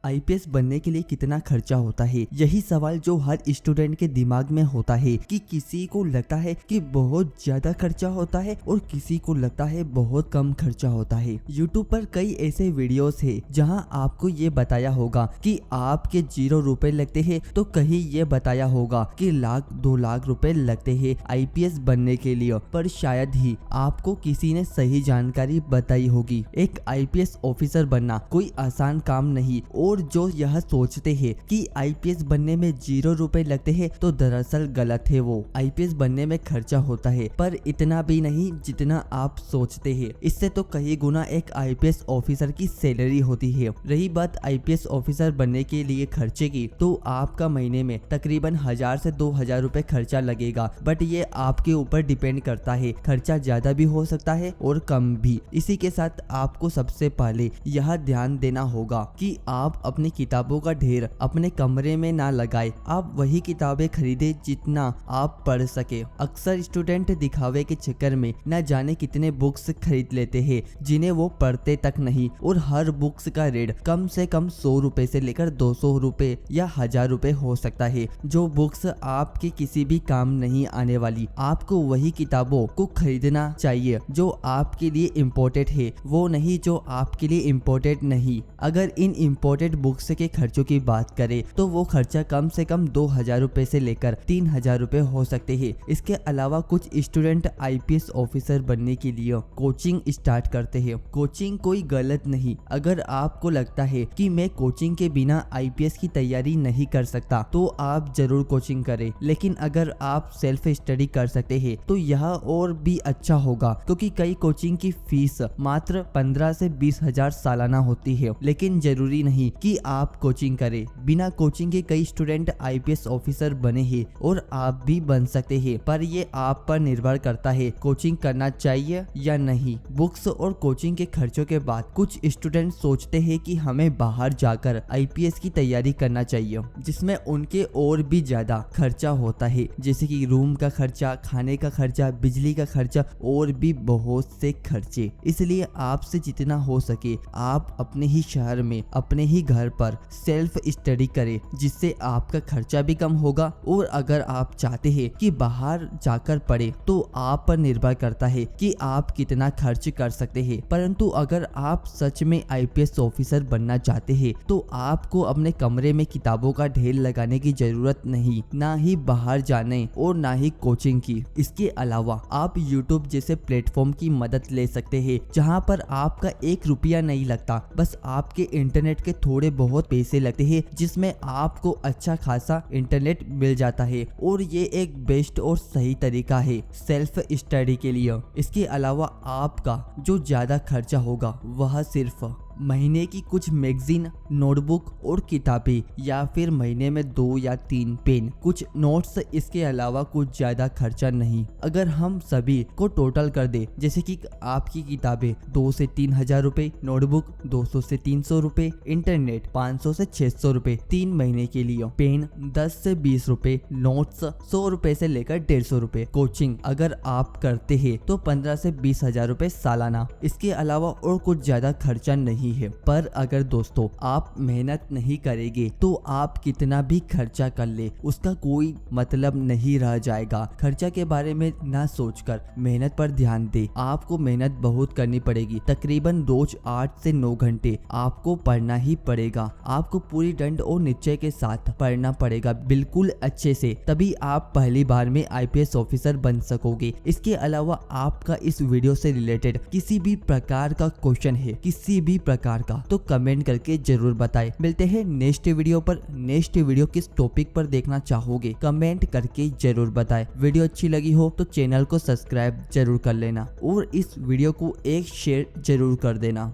IPS बनने के लिए कितना खर्चा होता है? यही सवाल जो हर स्टूडेंट के दिमाग में होता है कि किसी को लगता है कि बहुत ज्यादा खर्चा होता है और किसी को लगता है बहुत कम खर्चा होता है। यूट्यूब पर कई ऐसे वीडियोस है जहां आपको ये बताया होगा कि आपके 0 रुपए लगते हैं, तो कहीं ये बताया होगा कि लाख 2 लाख रुपए लगते हैं आईपीएस बनने के लिए। पर शायद ही आपको किसी ने सही जानकारी बताई होगी। एक आईपीएस ऑफिसर बनना कोई आसान काम नहीं, और जो यह सोचते हैं कि आईपीएस बनने में 0 रुपए लगते हैं तो दरअसल गलत है। वो आईपीएस बनने में खर्चा होता है, पर इतना भी नहीं जितना आप सोचते हैं। इससे तो कई गुना एक आईपीएस ऑफिसर की सैलरी होती है। रही बात आईपीएस ऑफिसर बनने के लिए खर्चे की, तो आपका महीने में तकरीबन 1000 से 2000 रुपए खर्चा लगेगा। बट ये आपके ऊपर डिपेंड करता है, खर्चा ज्यादा भी हो सकता है और कम भी। इसी के साथ आपको सबसे पहले यह ध्यान देना होगा कि आप अपनी किताबों का ढेर अपने कमरे में ना लगाए। आप वही किताबें खरीदे जितना आप पढ़ सके। अक्सर स्टूडेंट दिखावे के चक्कर में न जाने कितने बुक्स खरीद लेते हैं जिन्हें वो पढ़ते तक नहीं, और हर बुक्स का रेट कम से कम 100 रुपए से लेकर 200 रुपए या 1000 रुपए हो सकता है। जो बुक्स आपके किसी भी काम नहीं आने वाली, आपको वही किताबों को खरीदना चाहिए जो आपके लिए इम्पोर्टेंट है, वो नहीं जो आपके लिए इम्पोर्टेंट नहीं। अगर इन इम्पोर्टेंट बुक्स के खर्चों की बात करें तो वो खर्चा कम से कम 2000 रुपए से लेकर 3000 रुपए हो सकते हैं। इसके अलावा कुछ स्टूडेंट आईपीएस ऑफिसर बनने के लिए कोचिंग स्टार्ट करते हैं। कोचिंग कोई गलत नहीं। अगर आपको लगता है कि मैं कोचिंग के बिना आईपीएस की तैयारी नहीं कर सकता तो आप जरूर कोचिंग करें, लेकिन अगर आप सेल्फ स्टडी कर सकते हैं तो यह और भी अच्छा होगा, क्योंकि कई कोचिंग की फीस मात्र 15 से 20 हजार सालाना होती है। लेकिन जरूरी नहीं कि आप कोचिंग करें। बिना कोचिंग के कई स्टूडेंट आईपीएस ऑफिसर बने हैं और आप भी बन सकते हैं, पर ये आप पर निर्भर करता है कोचिंग करना चाहिए या नहीं। बुक्स और कोचिंग के खर्चों के बाद कुछ स्टूडेंट सोचते हैं कि हमें बाहर जाकर आईपीएस की तैयारी करना चाहिए, जिसमें उनके और भी ज्यादा खर्चा होता है, जैसे कि रूम का खर्चा, खाने का खर्चा, बिजली का खर्चा और भी बहुत से खर्चे। इसलिए आपसे जितना हो सके आप अपने ही शहर में अपने ही घर पर सेल्फ स्टडी करें, जिससे आपका खर्चा भी कम होगा। और अगर आप चाहते हैं कि बाहर जाकर पढ़े तो आप पर निर्भर करता है कि आप कितना खर्च कर सकते हैं। परंतु अगर आप सच में आईपीएस ऑफिसर बनना चाहते हैं तो आपको अपने कमरे में किताबों का ढेर लगाने की जरूरत नहीं, ना ही बाहर जाने और ना ही कोचिंग की। इसके अलावा आप यूट्यूब जैसे प्लेटफॉर्म की मदद ले सकते हैं, जहां पर आपका 1 रुपया नहीं लगता, बस आपके इंटरनेट के थोड़े बहुत पैसे लगते हैं, जिसमें आपको अच्छा खासा इंटरनेट मिल जाता है। और ये एक बेस्ट और सही तरीका है सेल्फ स्टडी के लिए। इसके अलावा आपका जो ज्यादा खर्चा होगा वह सिर्फ महीने की कुछ मैगजीन, नोटबुक और किताबें, या फिर महीने में 2 या 3 पेन, कुछ नोट्स। इसके अलावा कुछ ज्यादा खर्चा नहीं। अगर हम सभी को टोटल कर दे, जैसे कि आपकी किताबें 2 से 3000 रुपए, नोटबुक 200 से 300 रुपए, इंटरनेट 500 से 600 रुपए 3 महीने के लिए, पेन 10 से 20 रुपए, नोट्स 100 रुपए से लेकर 150 रुपए, कोचिंग अगर आप करते हैं तो 15 से 20 हजार रुपए सालाना। इसके अलावा और कुछ ज्यादा खर्चा नहीं है। पर अगर दोस्तों आप मेहनत नहीं करेंगे तो आप कितना भी खर्चा कर ले उसका कोई मतलब नहीं रह जाएगा। खर्चा के बारे में ना सोचकर मेहनत पर ध्यान दे। आपको मेहनत बहुत करनी पड़ेगी, तकरीबन रोज 8 से 9 घंटे आपको पढ़ना ही पड़ेगा। आपको पूरी डंड और निश्चय के साथ पढ़ना पड़ेगा, बिल्कुल अच्छे से, तभी आप पहली बार में आईपीएस ऑफिसर बन सकोगे। इसके अलावा आपका इस वीडियो से रिलेटेड किसी भी प्रकार का क्वेश्चन है, किसी भी प्रकार का, तो कमेंट करके जरूर बताएं। मिलते हैं नेक्स्ट वीडियो पर। नेक्स्ट वीडियो किस टॉपिक पर देखना चाहोगे कमेंट करके जरूर बताएं। वीडियो अच्छी लगी हो तो चैनल को सब्सक्राइब जरूर कर लेना और इस वीडियो को एक शेयर जरूर कर देना।